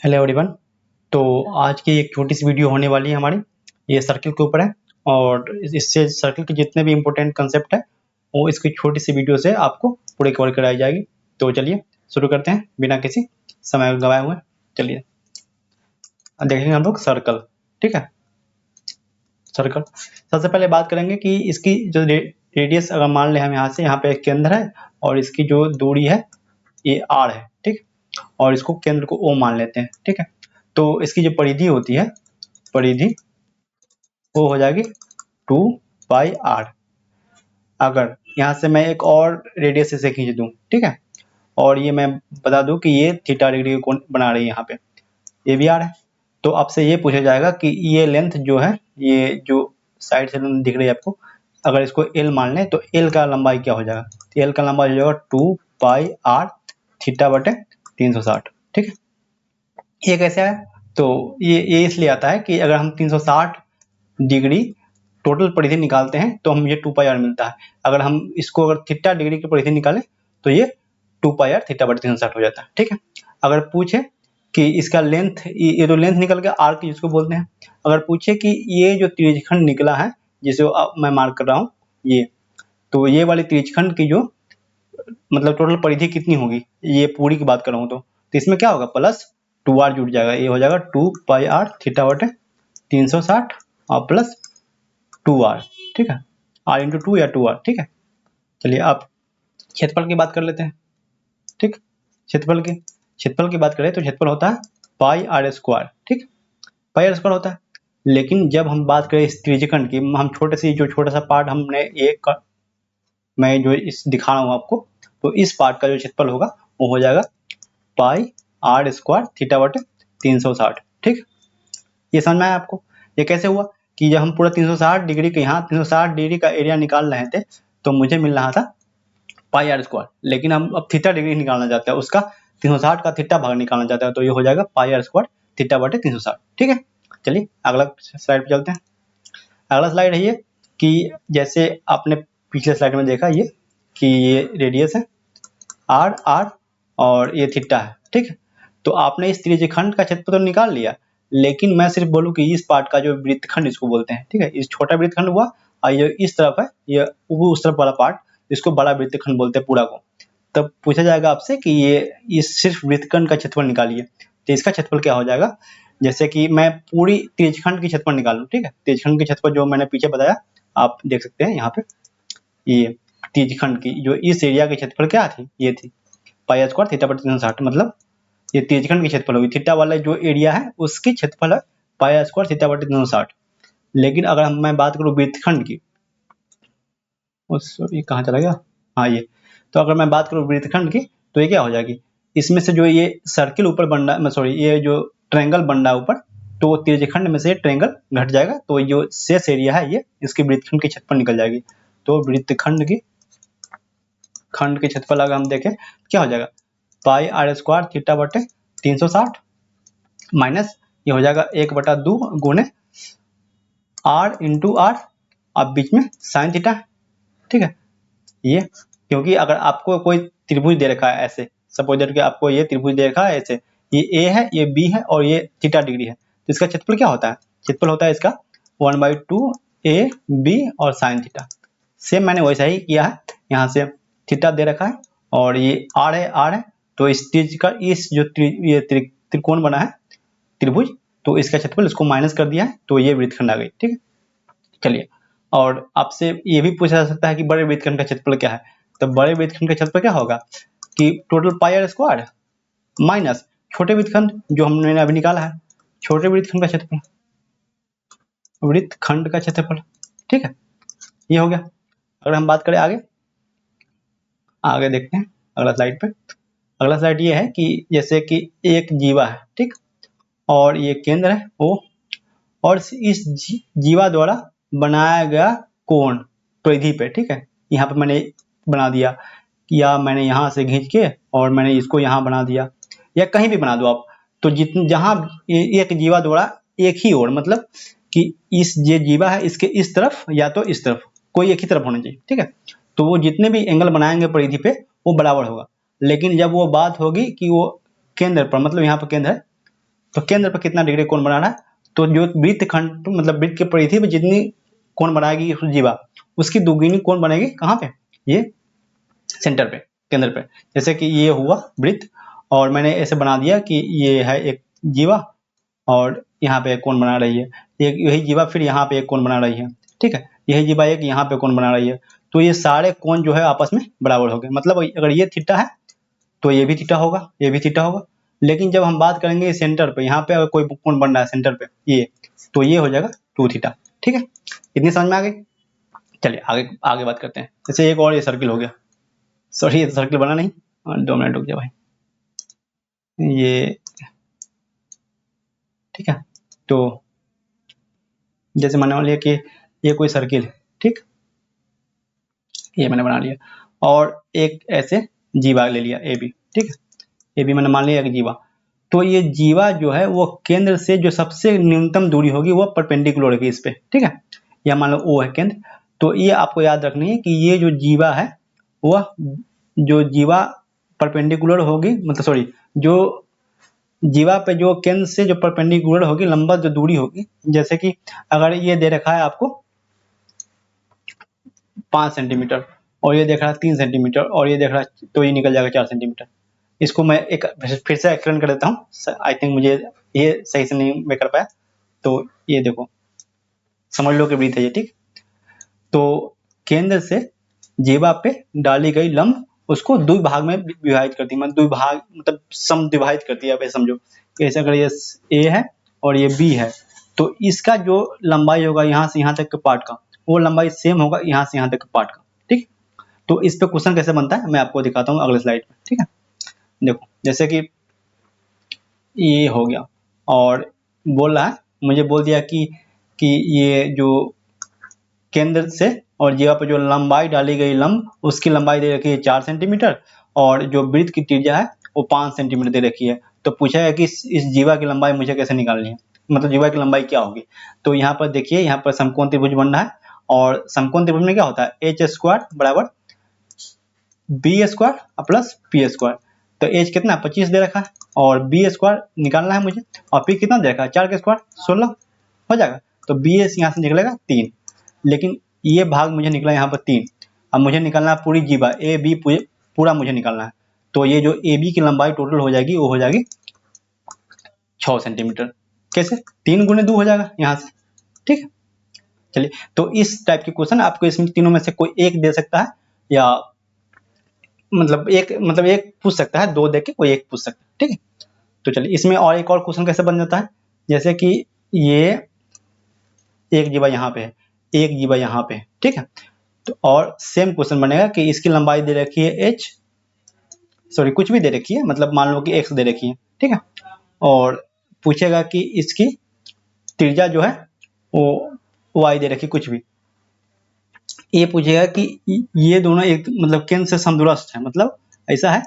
Hello everyone. तो आज की एक छोटी सी वीडियो होने वाली है हमारी, ये सर्किल के ऊपर है और इससे सर्किल के जितने भी इम्पोर्टेंट कंसेप्ट है वो इसकी छोटी सी वीडियो से आपको पूरी कवर कराई जाएगी। तो चलिए शुरू करते हैं बिना किसी समय गवाए हुए। चलिए देखेंगे हम लोग सर्कल। ठीक है, सर्कल सबसे पहले बात करेंगे कि इसकी जो रेडियस अगर मान लें हम यहाँ पे एक केंद्र है और इसकी जो दूरी है ये r है। ठीक, और इसको केंद्र को O मान लेते हैं। ठीक है, तो इसकी जो परिधि होती है, परिधि वो हो जाएगी 2πr। अगर यहाँ से मैं एक और रेडियस से खींच दूं, ठीक है, और ये मैं बता दूं कि ये थीटा डिग्री का कोण बना रही है, यहाँ पे ये भी r है, तो आपसे ये पूछा जाएगा कि ये लेंथ जो है, ये जो साइड से लेंथ दिख रही है आपको, अगर इसको l मान लें तो l का लंबाई क्या हो जाएगा? l का लंबाई हो जाएगा 2πr थीटा बटे 360। ठीक है, ये कैसे आया? तो ये इसलिए आता है कि अगर हम 360 डिग्री टोटल परिधि निकालते हैं तो हम ये 2πr मिलता है। अगर हम इसको अगर थीटा डिग्री की परिधि निकालें तो ये 2πr थीटा बटे 360 हो जाता है। ठीक है, अगर पूछे कि इसका लेंथ, ये तो लेंथ निकल गया आर्क जिसको बोलते हैं, अगर पूछे कि ये जो त्रिज्यखंड निकला है जिसे मैं मार्क कर रहा हूँ ये, तो ये वाली त्रिज्यखंड की जो मतलब टोटल परिधि कितनी होगी, ये पूरी की बात कर रहा हूँ, तो इसमें क्या होगा, प्लस 2r जुड़ जाएगा, ये हो जाएगा 2πr थीटा बटे 360 और प्लस 2r। ठीक है, r इंटू 2 या 2r। ठीक है, चलिए अब क्षेत्रफल की बात कर लेते हैं। ठीक, क्षेत्रफल की बात करें तो क्षेत्रफल होता है पाई आर स्क्वायर। ठीक, पाई आर स्क्वायर होता है, लेकिन जब हम बात करें इस त्रिज्यखंड की, हम छोटा सा पार्ट हमने मैं जो इस दिखा रहा हूँ आपको, तो इस पार्ट का जो क्षेत्रफल होगा वो हो जाएगा पाई आर स्क्वायर थीटा बटे 360। ठीक, ये समझ में आया आपको? ये कैसे हुआ कि जब हम पूरा 360 डिग्री के यहाँ 360 डिग्री का एरिया निकाल रहे थे तो मुझे मिल रहा था पाई आर स्क्वायर, लेकिन हम अब थीटा डिग्री निकालना चाहते हैं, उसका 360 का थीटा भाग निकालना चाहते हैं, तो ये हो जाएगा पाई आर स्क्वायर थीटा बटे 360। ठीक है, चलिए अगला स्लाइड पे चलते हैं। अगला स्लाइड है ये कि जैसे आपने पिछले स्लाइड में देखा ये कि ये रेडियस है आर और ये थीटा है। ठीक है, तो आपने इस त्रिज्यखंड का क्षेत्रफल तो निकाल लिया, लेकिन मैं सिर्फ बोलूं कि इस पार्ट का जो वृत्तखंड इसको बोलते हैं, ठीक है, इस छोटा वृत्तखंड हुआ और ये इस तरफ है, ये उस तरफ वाला पार्ट, इसको बड़ा वृत्तखंड बोलते हैं पूरा को। तब पूछा जाएगा आपसे कि ये सिर्फ वृत्तखंड का क्षेत्रफल निकालिए, तो इसका क्षेत्रफल क्या हो जाएगा? जैसे कि मैं पूरी त्रिज्यखंड की क्षेत्रफल निकालूं, ठीक है, त्रिज्यखंड की क्षेत्रफल जो मैंने पीछे बताया आप देख सकते हैं यहाँ पे, ये त्रिज्यखंड की जो इस एरिया की क्षेत्रफल क्या थी, ये थी पाई स्क्वायर थीटा बटे 360, मतलब ये त्रिज्यखंड की क्षेत्रफल होगी, थीटा वाला जो एरिया है उसकी क्षेत्रफल है पाई स्क्वायर थीटा बटे 360। लेकिन अगर मैं बात करूं वृत्तखंड की, ये कहाँ चला गया, हाँ ये, तो अगर मैं बात करूं वृत्तखंड की तो ये क्या हो जाएगी, इसमें से जो ये सर्किल ऊपर बन रहा है, सॉरी ये जो ट्रायंगल बन रहा है ऊपर, तो त्रिज्यखंड में से ट्रायंगल घट जाएगा, तो जो शेष एरिया है ये इसकी वृत्तखंड की क्षेत्रफल निकल जाएगी। तो वृत्तखंड की क्षेत्रफल अगर हम देखें क्या हो जाएगा, पाई आर स्क्वायर थीटा बटे 360 माइनस ये हो जाएगा 1/2 गुने r इंटू आर, अब बीच में साइन थीटा। ठीक है, ये क्योंकि अगर आपको कोई त्रिभुज दे रखा है ऐसे, सपोज दैट कि आपको ये त्रिभुज दे रखा है ऐसे, ये a है, ये b है और ये थीटा डिग्री है, तो इसका क्षेत्रफल क्या होता है? क्षेत्रफल होता है इसका 1/2 a b और साइन थीटा। सेम मैंने वैसा ही किया है, यहाँ से थीटा दे रखा है और ये r है, तो इस त्रिज्य का इस जो ये त्रिकोण बना है त्रिभुज, तो इसका क्षेत्रफल इसको माइनस कर दिया है, तो ये वृत्तखंड आ गई। ठीक है, चलिए, और आपसे ये भी पूछा जा सकता है कि बड़े वृत्तखंड का क्षेत्रफल क्या है, तो बड़े वृत्तखंड का क्षेत्रफल क्या होगा कि total pi R square minus छोटे वृत्तखंड जो हमने अभी निकाला है, छोटे वृत्तखंड का क्षेत्रफल, वृत्तखंड का क्षेत्रफल। ठीक है, ये हो गया। अगर हम बात करें आगे देखते हैं अगला स्लाइड पे। अगला स्लाइड ये है कि जैसे कि एक जीवा है, ठीक, और ये केंद्र है O, और इस जीवा द्वारा बनाया गया कोण परिधि पे, ठीक है, यहाँ पे मैंने बना दिया, या मैंने यहाँ से खींच के और मैंने इसको यहाँ बना दिया, या कहीं भी बना दो आप, तो जहाँ एक जीवा द्वारा एक ही ओर, मतलब कि इस ये जीवा है इसके इस तरफ या तो इस तरफ, कोई एक ही तरफ होना चाहिए। ठीक है, तो वो जितने भी एंगल बनाएंगे परिधि पे वो बराबर होगा, लेकिन जब वो बात होगी कि वो केंद्र पर, मतलब यहाँ पर केंद्र है, तो केंद्र पर कितना डिग्री कोण बना रहा है, तो जो वृत्त खंड मतलब वृत्त के परिधि पर जितनी कोण बनाएगी जीवा, उसकी दुगुनी कोण बनेगी कहाँ पे, ये सेंटर पे, केंद्र पे। जैसे कि ये हुआ वृत्त और मैंने ऐसे बना दिया कि ये है एक जीवा और यहाँ पे एक कोण बना रही है, एक यही जीवा फिर यहाँ पे एक कोण बना रही है, ठीक है, यही जीवा एक यहाँ पे कोण बना रही है। तो ये सारे कोण जो है आपस में बराबर हो गए, मतलब अगर ये थीटा है तो ये भी थीटा होगा, ये भी थीटा होगा। लेकिन जब हम बात करेंगे सेंटर पे, यहाँ पे अगर कोई कोण बन रहा है सेंटर पे ये, तो ये हो जाएगा 2 थीटा, ठीक है। इतनी समझ में आ गई। चलिए आगे आगे बात करते हैं। जैसे एक और ये सर्किल हो गया, सॉरी ये सर्किल बना नहीं, 2 मिनट रुक जाओ भाई, ये ठीक है। तो जैसे मान लिया कि ये कोई सर्किल है, ठीक, ये मैंने बना लिया और एक ऐसे जीवा ले लिया ए बी, ठीक है, ए बी मैंने मान लिया एक जीवा। तो ये जीवा जो है वो केंद्र से जो सबसे न्यूनतम दूरी होगी वो परपेंडिकुलर होगी इस पे, ठीक है, या मान लो ओ है केंद्र। तो ये आपको याद रखनी है कि ये जो जीवा है वह जो जीवा परपेंडिकुलर होगी, मतलब सॉरी जो जीवा पे जो केंद्र से जो परपेंडिकुलर होगी लंबवत जो दूरी होगी, जैसे कि अगर ये दे रखा है आपको 5 सेंटीमीटर और ये देख रहा है 3 सेंटीमीटर और ये देख रहा है, तो ये निकल जाएगा 4 सेंटीमीटर। इसको मैं एक फिर से एक्सप्लेन कर देता हूँ, आई थिंक मुझे ये सही से नहीं मैं कर पाया। तो ये देखो समझ लो कि वृत्त है ये, ठीक। तो केंद्र से जीवा पे डाली गई लंब उसको द्विभाग में विभाजित करती है, मतलब द्विभाग मतलब समद्विभाजित करती है। आप ऐसे समझो कि ऐसे अगर ये ए है और ये बी है, तो इसका जो लंबाई होगा यहाँ से यहाँ तक के पार्ट का, वो लंबाई सेम होगा यहाँ से यहाँ तक के पार्ट का, ठीक। तो इस पे क्वेश्चन कैसे बनता है मैं आपको दिखाता हूँ अगले स्लाइड में, ठीक है। देखो जैसे कि ये हो गया और बोल रहा है, मुझे बोल दिया कि ये जो केंद्र से और जीवा पर जो लंबाई डाली गई लंब उसकी लंबाई दे रखी है 4 सेंटीमीटर और जो वृत्त की त्रिज्या है वो 5 सेंटीमीटर दे रखी है। तो पूछा है कि इस जीवा की लंबाई मुझे कैसे निकालनी है, मतलब जीवा की लंबाई क्या होगी। तो यहाँ पर देखिए, यहाँ पर समकोण त्रिभुज बन रहा है और समकोण त्रिभुज में क्या होता है, एच स्क्वायर बराबर B square plus P square. तो एच कितना 25 दे रखा है और बी स्क्वायर निकालना है मुझे और पी कितना दे रखा है 4 के स्क्वायर 16 हो जाएगा। तो बी एस यहाँ से निकलेगा 3, लेकिन ये भाग मुझे निकला यहाँ पर 3। अब मुझे निकालना है पूरी जीवा ए बी पूरा मुझे निकालना है। तो ये जो ए बी की लंबाई टोटल हो जाएगी वो हो जाएगी 6 सेंटीमीटर। कैसे 3 गुने 2 हो जाएगा यहाँ से, ठीक है। चलिए तो इस टाइप के क्वेश्चन आपको इसमें तीनों में से कोई एक दे सकता है या मतलब एक पूछ सकता है, 2 दे के कोई एक पूछ सकता है, ठीक है। तो चलिए इसमें और एक और क्वेश्चन कैसे बन जाता है, जैसे कि ये एक जीवा यहाँ पे है, एक जीवा यहाँ पे है, ठीक है। तो और सेम क्वेश्चन बनेगा कि इसकी लंबाई दे रखी है h, सॉरी कुछ भी दे रखी है, मतलब मान लो कि x दे रखी है, ठीक है। और पूछेगा कि इसकी त्रिज्या जो है वो y दे रखी कुछ भी। ये पूछेगा कि ये दोनों एक मतलब केंद्र से समदूरस्थ है, मतलब ऐसा है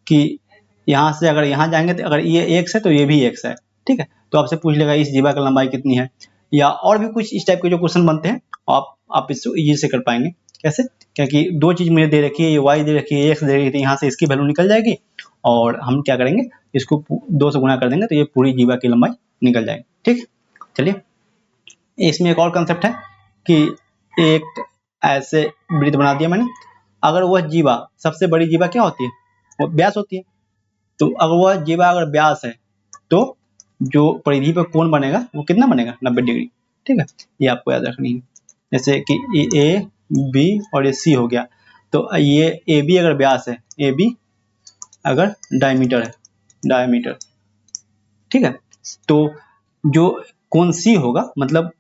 कि यहाँ से अगर यहाँ जाएंगे तो अगर ये x है तो ये भी x है, ठीक है। तो आपसे पूछ लेगा इस जीवा की लंबाई कितनी है, या और भी कुछ इस टाइप के जो क्वेश्चन बनते हैं आप इसको इजी से कर पाएंगे। कैसे, क्योंकि 2 चीज मुझे दे रखी है, ये y दे रखी है, x दे रखी है, तो यहाँ से इसकी वैल्यू निकल जाएगी और हम क्या करेंगे इसको 2 से गुणा कर देंगे तो ये पूरी जीवा की लंबाई निकल जाएगी, ठीक। चलिए इसमें एक और कंसेप्ट है कि एक ऐसे वृत्त बना दिया मैंने, अगर वह जीवा सबसे बड़ी जीवा क्या होती है, वो व्यास होती है। तो अगर वह जीवा अगर व्यास है तो जो परिधि पर कोण बनेगा वो कितना बनेगा 90 डिग्री, ठीक है। ये आपको याद रखनी है। जैसे कि ए बी और ये सी हो गया, तो ये ए बी अगर व्यास है, ए बी अगर डायमीटर है, डायमीटर, ठीक है। तो जो कोण सी होगा मतलब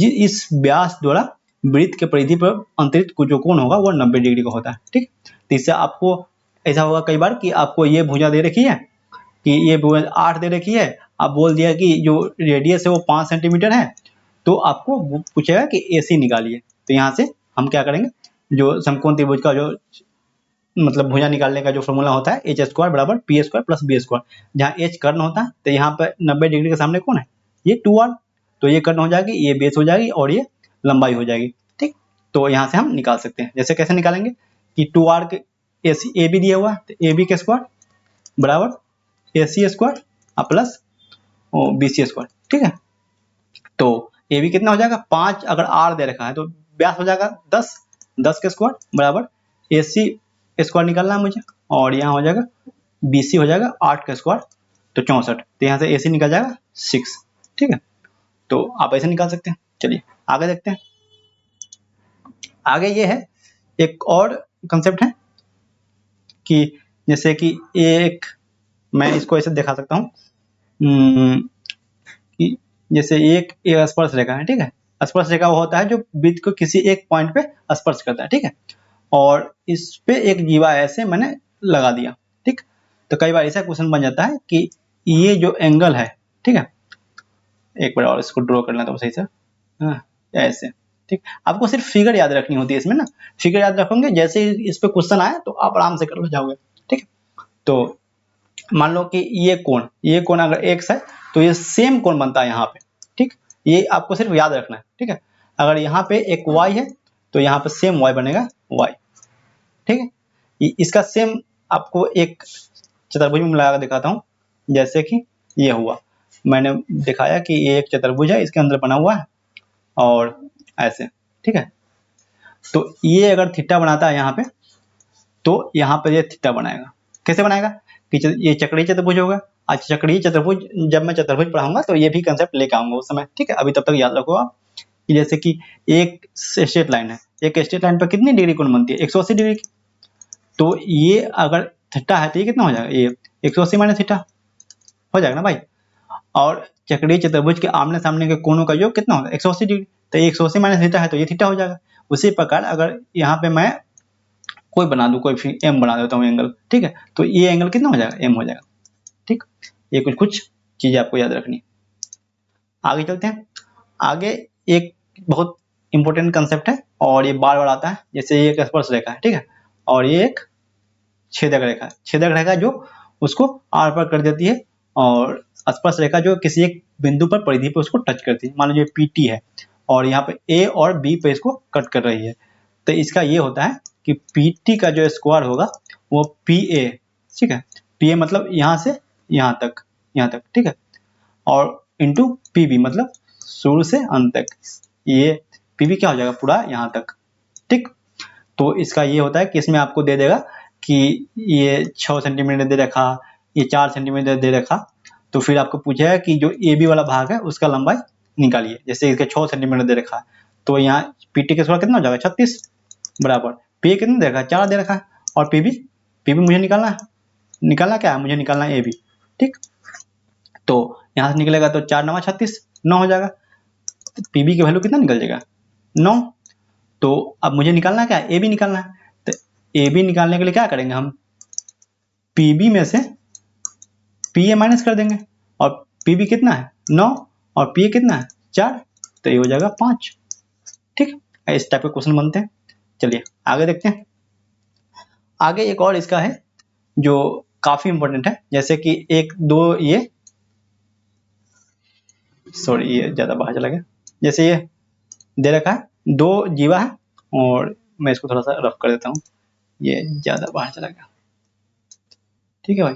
इस व्यास द्वारा वृत्त के परिधि पर अंतरित जो कोण होगा वो 90 डिग्री का होता है, ठीक। तो इससे आपको ऐसा होगा कई बार कि आपको ये भुजा दे रखी है कि ये भुजा 8 दे रखी है, आप बोल दिया कि जो रेडियस है वो 5 सेंटीमीटर है, तो आपको पूछेगा कि AC निकालिए। तो यहाँ से हम क्या करेंगे, जो समकोण त्रिभुज का जो मतलब भुजा निकालने का जो फॉर्मूला होता है एच स्क्वायर बराबर P square plus B square, जहाँ एच कर्ण होता है तो यहाँ पर 90 डिग्री के सामने कौन है, ये 2r, तो ये कर्ण हो जाएगी, ये बेस हो जाएगी और ये लंबाई हो जाएगी, ठीक। तो यहाँ से हम निकाल सकते हैं। जैसे कैसे निकालेंगे कि 2r के ए बी दिया हुआ है तो ए बी के स्क्वायर बराबर AC square plus BC square, ठीक है। तो ए बी कितना हो जाएगा 5, अगर आर दे रखा है तो व्यास हो जाएगा 10, 10 के स्क्वायर बराबर ए सी स्क्वायर निकालना है मुझे, और यहाँ हो जाएगा बी सी हो जाएगा 8 का स्क्वायर तो 64, तो यहाँ से ए सी निकल जाएगा 6, ठीक है। तो आप ऐसे निकाल सकते हैं। चलिए आगे देखते हैं। आगे ये है एक और कंसेप्ट है कि जैसे कि एक, मैं इसको ऐसे दिखा सकता हूँ कि जैसे एक स्पर्श रेखा है, ठीक है। स्पर्श रेखा वो होता है जो वृत्त को किसी एक पॉइंट पे स्पर्श करता है, ठीक है। और इस पे एक जीवा ऐसे मैंने लगा दिया, ठीक। तो कई बार ऐसा क्वेश्चन बन जाता है कि ये जो एंगल है, ठीक है, एक बार और इसको ड्रॉ करना तो सही से, हाँ ऐसे, ठीक। आपको सिर्फ फिगर याद रखनी होती है इसमें ना, फिगर याद रखोगे जैसे इस पे क्वेश्चन आए तो आप आराम से कर लो जाओगे, ठीक। तो मान लो कि ये कोण अगर x है तो ये सेम कोण बनता है यहाँ पे, ठीक। ये आपको सिर्फ याद रखना है, ठीक है। अगर यहाँ पे एक y है तो यहाँ पे सेम y बनेगा y, ठीक है। इसका सेम आपको एक चतुर्भुज में लगा कर दिखाता हूँ। जैसे कि ये हुआ, मैंने दिखाया कि ये एक चतुर्भुज है, इसके अंदर बना हुआ है और ऐसे, ठीक है। तो ये अगर थीटा बनाता है यहाँ पे, तो यहाँ पर ये थीटा बनाएगा। कैसे बनाएगा कि ये चक्रीय चतुर्भुज होगा। आज चक्रीय चतुर्भुज, जब मैं चतुर्भुज पढ़ाऊंगा तो ये भी कंसेप्ट लेकर आऊंगा उस समय, ठीक है। अभी तब तक याद रखो आप कि जैसे कि एक स्ट्रेट लाइन है, एक स्ट्रेट लाइन पर कितनी डिग्री कोण बनती है 180 डिग्री की। तो ये अगर थीटा है तो ये कितना हो जाएगा, ये 180 माइनस थीटा हो जाएगा ना भाई। और चक्रीय चतुर्भुज के आमने सामने के कोणों का योग कितना होगा 180 डिग्री, तो 180 माइनस थीटा है तो ये थीटा हो जाएगा। उसी प्रकार अगर यहाँ पे मैं कोई बना दूं, कोई एम बना देता हूँ एंगल, ठीक है, तो ये एंगल कितना हो जाएगा एम हो जाएगा, ठीक। ये कुछ चीजें आपको याद रखनी। आगे चलते हैं। आगे एक बहुत इंपॉर्टेंट कंसेप्ट है और ये बार बार आता है। जैसे ये एक स्पर्श रेखा है, ठीक है, और ये एक छेदक रेखा है। छेदक रेखा जो उसको आर पर कर देती है और स्पर्श रेखा जो किसी एक बिंदु पर परिधि पर उसको टच करती है। मान लीजिए पीटी है और यहाँ पे ए और बी पे इसको कट कर रही है, तो इसका ये होता है कि पीटी का जो स्क्वायर होगा वो पी ए, ठीक है। पी ए मतलब यहाँ से यहाँ तक, ठीक है, और इंटू पी बी मतलब शुरू से अंत तक, ये पी बी क्या हो जाएगा पूरा यहाँ तक, ठीक। तो इसका ये होता है कि इसमें आपको दे देगा कि ये 6 सेंटीमीटर दे रखा, ये 4 सेंटीमीटर दे रखा, तो फिर आपको पूछेगा कि जो ए बी वाला भाग है उसका लंबाई निकालिए। जैसे इसके 6 सेंटीमीटर दे रखा है तो यहाँ पीटी के स्क्वायर कितना हो जाएगा 36 बराबर पी कितना दे रखा है 4 दे रखा है, और पी बी मुझे निकालना क्या है, मुझे निकालना है ए बी, ठीक। तो यहाँ से निकलेगा तो 4 9 36 9 हो जाएगा। तो पी बी की वैल्यू कितना निकल जाएगा 9। तो अब मुझे निकालना क्या है ए बी निकालना है। तो ए बी निकालने के लिए क्या करेंगे हम, पी बी में से पी ए माइनस कर देंगे, और पी बी कितना है 9 और पी ए कितना है 4, तो ये हो जाएगा 5, ठीक। इस टाइप के क्वेश्चन बनते हैं। चलिए आगे देखते हैं। आगे एक और इसका है जो काफी इंपॉर्टेंट है। जैसे कि एक दो ये ज्यादा बाहर चला गया। जैसे ये दे रखा है 2 जीवा है, और मैं इसको थोड़ा सा रफ कर देता हूँ, ये ज्यादा बाहर चला गया, ठीक है भाई।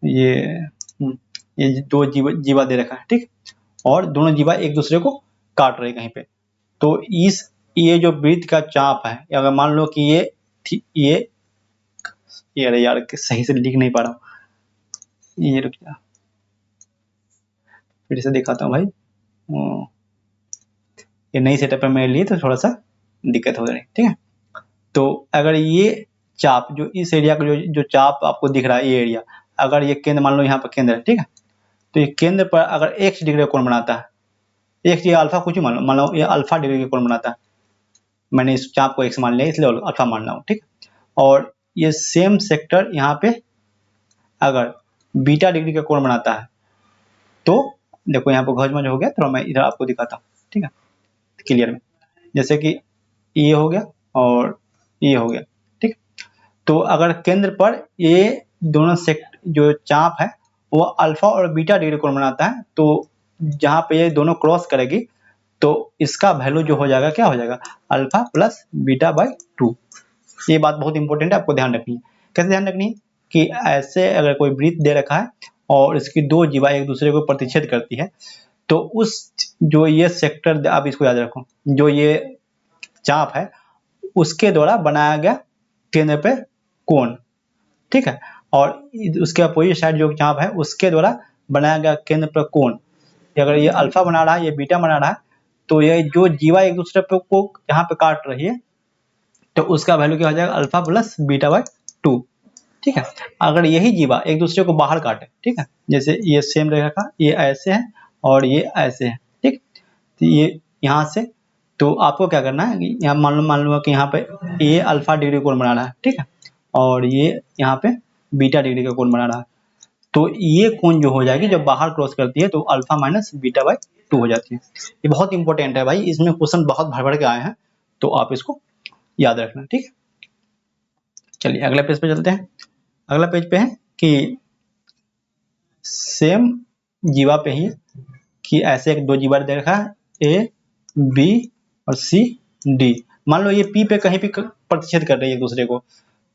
ये 2 जीवा दे रखा है, ठीक, और दोनों जीवा एक दूसरे को काट रहे कहीं पे। तो ये जो वृत्त का चाप है, अगर मान लो कि ये अरे यार सही से लिख नहीं पा रहा हूँ, ये रुक जा फिर से दिखाता हूँ भाई। ये नई सेटअप है मेरे लिए तो थोड़ा सा दिक्कत हो रही है, ठीक है। तो अगर ये चाप जो इस एरिया का जो चाप आपको दिख रहा है, ये एरिया, अगर ये केंद्र मान लो यहाँ पर केंद्र है, ठीक है, तो ये केंद्र पर अगर x डिग्री का कोण बनाता है, x ये अल्फा कुछ मान लो ये अल्फा डिग्री का कोण बनाता है, मैंने इस चाप को x मान लिया इसलिए अल्फा मान रहा हूँ, ठीक। और ये सेम सेक्टर यहाँ पे अगर बीटा डिग्री का कोण बनाता है, तो देखो यहाँ पर घजमज हो गया, थोड़ा मैं इधर आपको दिखाता हूँ, ठीक है, क्लियर में। जैसे कि ये हो गया और ये हो गया, ठीक। तो अगर केंद्र पर ये दोनों जो चाप है वो अल्फा और बीटा डिग्री कोण बनाता है, तो जहां पे ये दोनों क्रॉस करेगी तो इसका वैल्यू जो हो जाएगा क्या हो जाएगा अल्फा प्लस बीटा बाई 2। ये बात बहुत इंपॉर्टेंट है, आपको ध्यान रखनी है। कैसे ध्यान रखनी है कि ऐसे अगर कोई वृत्त दे रखा है और इसकी दो जीवा एक दूसरे को प्रतिच्छेद करती है, तो उस जो ये सेक्टर, आप इसको याद रखो, जो ये चाप है उसके द्वारा बनाया गया केंद्र पे कोण, ठीक है। और उसके अपोजिट साइड जो चाप है उसके द्वारा बनाया गया केंद्र पर कोण, अगर ये अल्फा बना रहा है, ये बीटा बना रहा है, तो ये जो जीवा एक दूसरे पे को यहाँ पे काट रही है, तो उसका वैल्यू क्या हो जाएगा, अल्फा प्लस बीटा बाय 2, ठीक है। अगर यही जीवा एक दूसरे को बाहर काटे, ठीक है, जैसे ये सेम रेखा, ये ऐसे है और ये ऐसे है, ठीक, तो ये यहाँ से, तो आपको क्या करना है, यहाँ मान लो कि यहाँ पे ये अल्फा डिग्री कोण बना रहा है, ठीक है, और ये यहाँ पे बीटा डिग्री का कोण बना रहा है, तो ये कोण जो हो जाएगी जब बाहर क्रॉस करती है तो अल्फा माइनस बीटा बाय 2 हो जाती है। ये बहुत इंपॉर्टेंट है भाई, इसमें क्वेश्चन बहुत भर भर के आए हैं, तो आप इसको याद रखना, ठीक है। चलिए अगले पेज पे चलते हैं। अगला पेज पे है कि सेम जीवा पे ही कि ऐसे एक दो जीवा दे रखा है, ए बी और सी डी, मान लो ये पी पे कहीं भी प्रतिच्छेद कर रही है एक दूसरे को,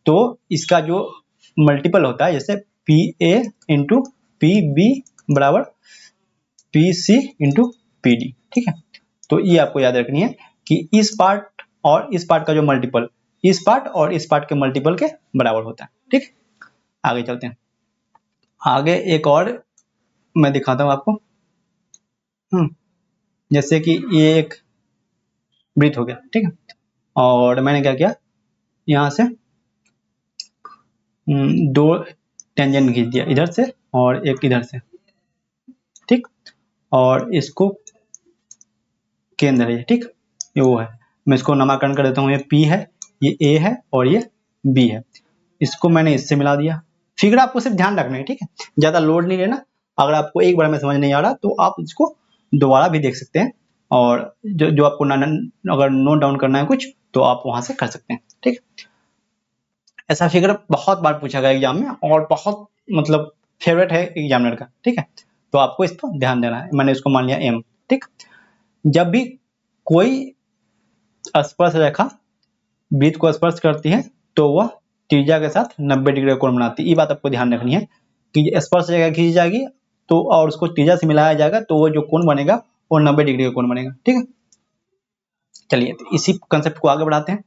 तो इसका जो मल्टीपल होता है, जैसे P A into P B बराबर P C into P D, ठीक है। तो ये आपको याद रखनी है कि इस पार्ट और इस पार्ट का जो मल्टीपल इस पार्ट और इस पार्ट के मल्टीपल के बराबर होता है, ठीक। आगे चलते हैं। आगे एक और मैं दिखाता हूं आपको, जैसे कि ये एक वृत्त हो गया, ठीक है, और मैंने क्या किया, यहाँ से दो टेंजेंट खींच दिया, इधर से और एक इधर से, ठीक, और इसको केंद्र है, ठीक, ये वो है, मैं इसको नामकरण कर देता हूँ, ये P है, ये A है और ये B है, इसको मैंने इससे मिला दिया। फिगर आपको सिर्फ ध्यान रखना है, ठीक है, ज्यादा लोड नहीं लेना। अगर आपको एक बार में समझ नहीं आ रहा तो आप इसको दोबारा भी देख सकते हैं, और जो आपको अगर नोट डाउन करना है कुछ तो आप वहां से कर सकते हैं, ठीक। ऐसा फिगर बहुत बार पूछा गया एग्जाम में और बहुत मतलब फेवरेट है एग्जामिनर का, ठीक है, तो आपको इस पर ध्यान देना है। मैंने इसको मान लिया M, ठीक। जब भी कोई स्पर्श रेखा वृत्त को स्पर्श करती है तो वह त्रिज्या के साथ 90 डिग्री का कोण बनाती है। ये बात आपको ध्यान रखनी है कि स्पर्श रेखा खींची जाएगी तो और उसको त्रिज्या से मिलाया जाएगा तो वो जो कोण बनेगा वो 90 डिग्री का कोण बनेगा, ठीक है। चलिए तो इसी कंसेप्ट को आगे बढ़ाते हैं,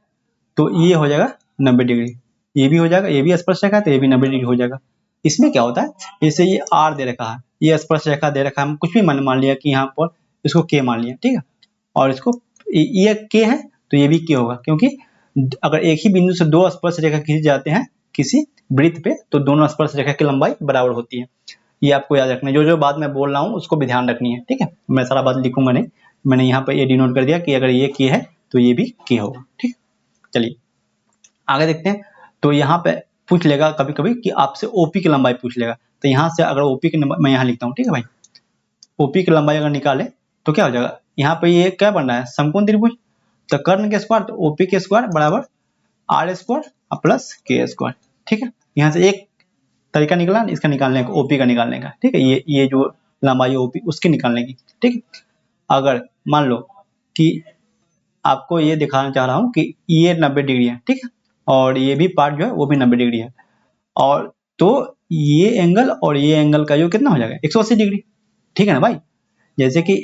तो ये हो जाएगा 90 डिग्री, ये भी हो जाएगा, ये भी स्पर्श रेखा तो ये भी 90 डिग्री हो जाएगा। इसमें क्या होता है, जैसे ये R दे रखा है, ये स्पर्श रेखा दे रखा है, हम कुछ भी मान लिया कि यहाँ पर इसको K मान लिया, ठीक है, और इसको ये K है तो ये भी K होगा, क्योंकि अगर एक ही बिंदु से दो स्पर्श रेखा खींचे जाते हैं किसी वृत्त पे तो दोनों स्पर्श रेखा की लंबाई बराबर होती है। ये आपको याद रखना है, जो जो बात मैं बोल रहा हूँ उसको भी ध्यान रखनी है, ठीक है। मैं सारा बात लिखूंगा नहीं, मैंने यहाँ पर ये डिनोट कर दिया कि अगर ये K है तो ये भी K होगा, ठीक। चलिए आगे देखते हैं। तो यहाँ पे पूछ लेगा कभी कभी कि आपसे ओपी की लंबाई पूछ लेगा, तो यहाँ से अगर ओपी की मैं यहाँ लिखता हूँ, ठीक है भाई, ओपी की लंबाई अगर निकाले तो क्या हो जाएगा, यहाँ पे ये क्या बन रहा है, समकोण त्रिभुज, तो कर्ण के स्क्वायर तो ओपी के स्क्वायर बराबर आर स्क्वायर प्लस के स्क्वायर, ठीक है। यहाँ से एक तरीका निकला इसका निकालने का, ओपी का निकालने का, ठीक है, ये जो लंबाई ओपी उसकी निकालने की, ठीक। अगर मान लो कि आपको ये दिखाना चाह रहा हूँ कि ये 90 डिग्री है, ठीक है, और ये भी पार्ट जो है वो भी 90 डिग्री है, और तो ये एंगल और ये एंगल का जो कितना हो जाएगा 180 डिग्री, ठीक है ना भाई। जैसे कि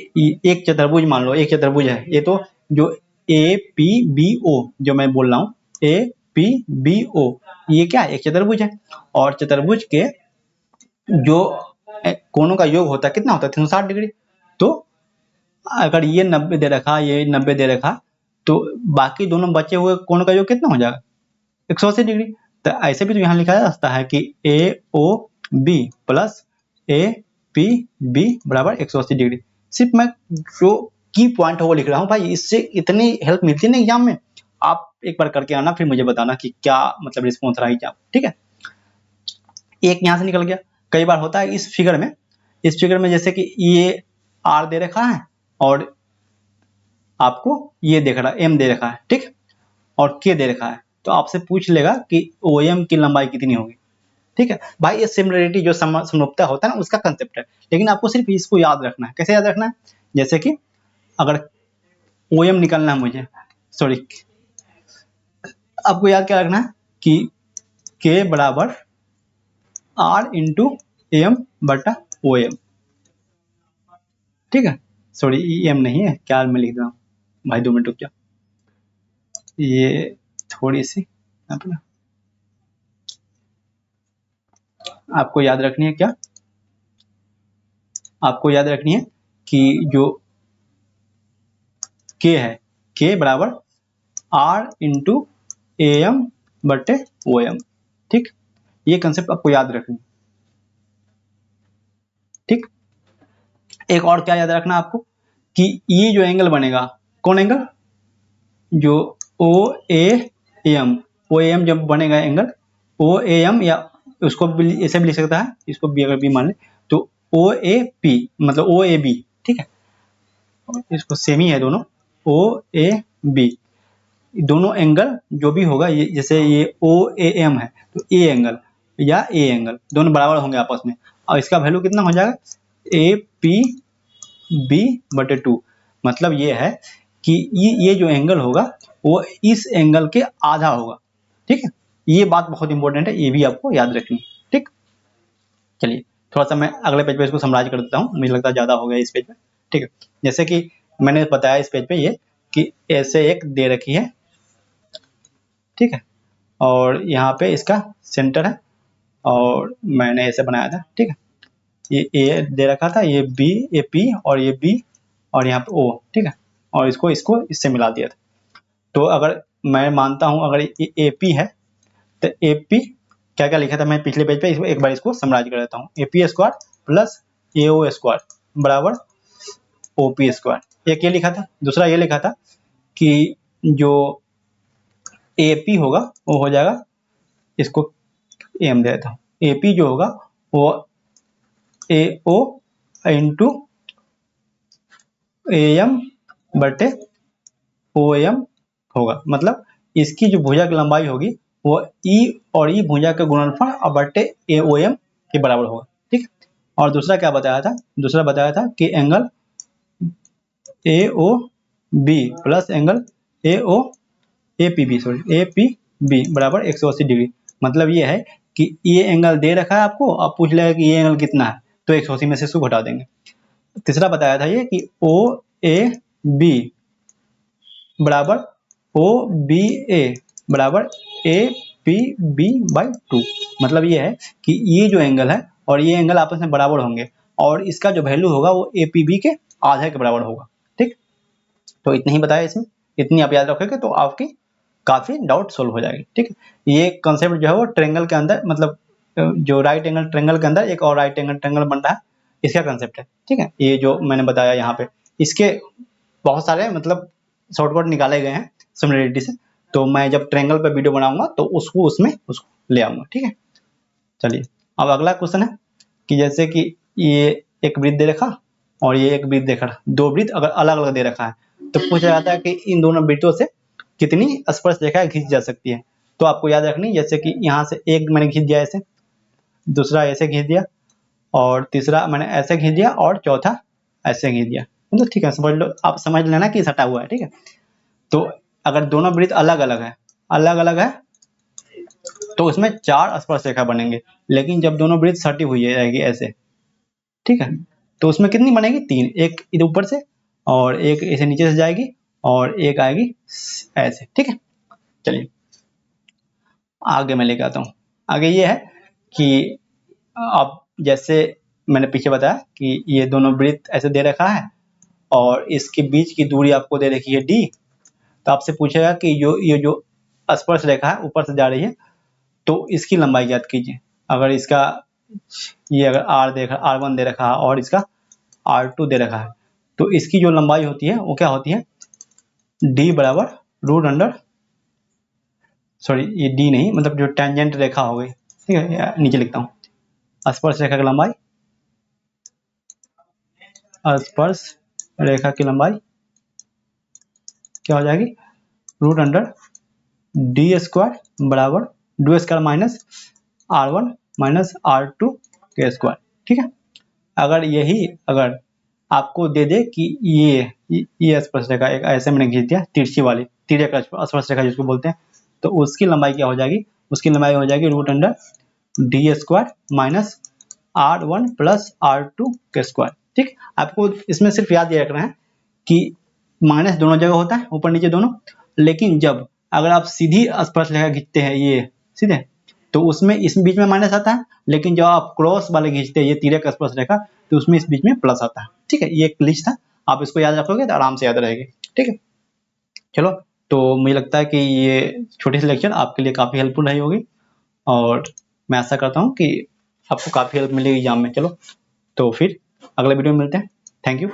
एक चतुर्भुज मान लो, एक चतुर्भुज है, ये तो जो ए पी बी ओ जो मैं बोल रहा हूँ, ए पी बी ओ, ये क्या है, एक चतुर्भुज है, और चतुर्भुज के जो कोणों का योग होता है कितना होता है 360 डिग्री, तो अगर ये 90 दे रखा, ये 90 दे रखा, तो बाकी दोनों बचे हुए कोण का योग कितना हो जाएगा 180 डिग्री। तो ऐसे भी तो यहाँ लिखा जा सकता है कि A O B plus A P B बराबर 180 डिग्री। सिर्फ मैं जो की पॉइंट है वो लिख रहा हूँ भाई, इससे इतनी हेल्प मिलती है ना एग्जाम में। आप एक बार करके आना फिर मुझे बताना कि क्या मतलब रिस्पॉन्स रहा एग्जाम, ठीक है। एक यहाँ से निकल गया, कई बार होता है इस फिगर में जैसे कि ये आर दे रखा है और आपको ये देख रहा है एम दे रखा है, ठीक, और के दे रखा है, तो आपसे पूछ लेगा कि OM की लंबाई कितनी होगी, ठीक है भाई। ये सिमिलरिटी जो समरूपता होता है ना उसका कंसेप्ट है, लेकिन आपको सिर्फ इसको याद रखना है। कैसे याद रखना है, जैसे कि अगर OM निकालना है मुझे, सॉरी, आपको याद क्या रखना है कि K बराबर R इंटू एम बटा ओ एम, ठीक है। सॉरी ई एम नहीं है, क्या मैं लिख रहा हूँ भाई, 2 मिनट रुक जाओ। ये थोड़ी सी अपना आपको याद रखनी है, क्या आपको याद रखनी है कि जो के है, के बराबर आर इंटू ए एम बटे ओ एम, ठीक। ये कंसेप्ट आपको याद रखनी, ठीक। एक और क्या याद रखना आपको कि ये जो एंगल बनेगा, कौन एंगल, जो ओ ए एम, ओ एम जब बनेगा एंगल ओ ए एम, या उसको ऐसे भी लिख सकता है, इसको भी अगर भी मान ले तो ओ ए पी मतलब ओ ए बी, ठीक है। इसको सेम ही है दोनों, ओ ए बी, दोनों एंगल जो भी होगा, ये जैसे ये ओ ए एम है तो ए एंगल या ए एंगल दोनों बराबर होंगे आपस में, और इसका वैल्यू कितना हो जाएगा, ए पी बी बटे 2। मतलब ये है कि ये जो एंगल होगा वो इस एंगल के आधा होगा, ठीक है। ये बात बहुत इंपॉर्टेंट है, ये भी आपको याद रखनी, ठीक। चलिए थोड़ा सा मैं अगले पेज पे इसको समराइज कर देता हूँ, मुझे लगता है ज़्यादा हो गया इस पेज पे, ठीक है। जैसे कि मैंने बताया इस पेज पे ये कि ऐसे एक दे रखी है, ठीक है, और यहाँ पे इसका सेंटर है, और मैंने ऐसे बनाया था, ठीक है। ये ए दे रखा था, ये बी, ए पी, और ये बी, और यहाँ पे ओ, ठीक है, और इसको इसको इससे मिला दिया था। तो अगर मैं मानता हूँ अगर ये ए पी है तो ए पी क्या क्या लिखा था मैं पिछले पेज पे, इसको एक बार इसको समराइज कर देता हूँ। A P square plus A O square बराबर ओ पी स्क्वायर, एक ये लिखा था। दूसरा ये लिखा था कि जो ए पी होगा वो हो जाएगा, इसको एम दे देता हूँ, ए पी जो होगा वो ए ओ इंटू ए एम बटे ओ एम होगा। मतलब इसकी जो भुजा की लंबाई होगी वो ई और ई भुजा के गुणनफल और बटे ए ओ एम के बराबर होगा, ठीक। और दूसरा क्या बताया था, दूसरा बताया था कि angle A O B plus angle A O A P B, sorry A P B बराबर 180 डिग्री। मतलब ये है कि ये एंगल दे रखा है आपको, अब पूछ लेगा कि ये एंगल कितना है, तो 180 में से इसको घटा देंगे। तीसरा बताया था ये कि ओ ए बी बराबर ओ बी ए बराबर ए पी बी बाई 2। मतलब ये है कि ये जो एंगल है और ये एंगल आपस में बराबर होंगे, और इसका जो वैल्यू होगा वो ए पी बी के आधे के बराबर होगा, ठीक। तो इतना ही बताया इसमें, इतनी आप याद रखोगे तो आपकी काफी डाउट सोल्व हो जाएगी, ठीक है। ये कंसेप्ट जो है वो ट्रेंगल के अंदर, मतलब जो राइट एंगल ट्रेंगल के अंदर एक और राइट एंगल ट्रेंगल बन रहा है, इसका कंसेप्ट है, ठीक है। ये जो मैंने बताया यहाँ पे, इसके बहुत सारे मतलब शॉर्टकट निकाले गए हैं सिमिलरिटी से, तो मैं जब ट्रेंगल पे वीडियो बनाऊंगा तो उसको ले आऊंगा, ठीक है। चलिए अब अगला क्वेश्चन है कि जैसे कि ये एक वृत्त दे रखा और ये एक वृत्त दे रखा, दो वृत्त अगर अलग अलग दे रखा है तो पूछा जाता है कि इन दोनों वृत्तों से कितनी स्पर्श रेखाएं खींची जा सकती है। तो आपको याद रखनी, जैसे कि यहाँ से एक मैंने खींच दिया ऐसे, दूसरा ऐसे खींच दिया, और तीसरा मैंने ऐसे खींच दिया, और चौथा ऐसे खींच दिया। मतलब ठीक है, समझ लो, आप समझ लेना कि सटा हुआ है, ठीक है। तो अगर दोनों वृत्त अलग अलग है तो उसमें 4 स्पर्श रेखा बनेंगे, लेकिन जब दोनों वृत्त सटी हुई रहेगी ऐसे, ठीक है, तो उसमें कितनी बनेगी, 3। एक इधर ऊपर से, और एक ऐसे नीचे से जाएगी, और एक आएगी ऐसे, ठीक है। चलिए आगे मैं लेके आता हूँ। आगे ये है कि अब जैसे मैंने पीछे बताया कि ये दोनों वृत्त ऐसे दे रखा है और इसके बीच की दूरी आपको दे रखी है d। तो आपसे पूछेगा कि ये जो स्पर्श रेखा है ऊपर से जा रही है तो इसकी लंबाई ज्ञात कीजिए। अगर इसका ये अगर r1 दे रखा है और इसका r2 दे रखा है तो इसकी जो लंबाई होती है वो क्या होती है, d बराबर रूट अंडर, सॉरी ये d नहीं, मतलब जो टेंजेंट रेखा हो गई, ठीक है, नीचे लिखता हूँ, स्पर्श रेखा की लंबाई, स्पर्श रेखा की लंबाई क्या हो जाएगी, रूट अंडर डी स्क्वायर बराबर do square minus r1 minus r2 के स्क्वायर, ठीक है। अगर आपको दे दे कि ये स्पर्श रेखा एक ऐसे मैंने खींच दिया, तिरछी वाली तिर्यक स्पर्श रेखा जिसको बोलते हैं, तो उसकी लंबाई क्या हो जाएगी, उसकी लंबाई हो जाएगी root under D square minus R1 plus R2 का स्क्वायर। ठीक, आपको इसमें सिर्फ याद ये रखना है कि माइनस दोनों जगह होता है, ऊपर नीचे दोनों, लेकिन जब अगर आप सीधी स्पर्शरेखा खींचते हैं ये सीधे, तो उसमें इस बीच में माइनस आता है, लेकिन जब आप क्रॉस वाले खींचते हैं ये तिर्यक स्पर्शरेखा, तो उसमें इस बीच में प्लस आता है। ठीक है, ये एक लिस्ट था, आप इसको याद रखोगे तो आराम से याद रहेगी। ठीक है, चलो, तो मुझे लगता है कि ये छोटी सी लेक्चर आपके लिए काफ़ी हेल्पफुल रही होगी, और मैं आशा करता हूँ कि आपको काफ़ी हेल्प मिलेगी एग्जाम में। चलो, तो फिर अगले वीडियो में मिलते हैं। थैंक यू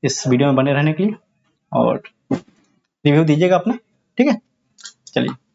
इस वीडियो में बने रहने के लिए, और रिव्यू दीजिएगा अपना। ठीक है, चलिए।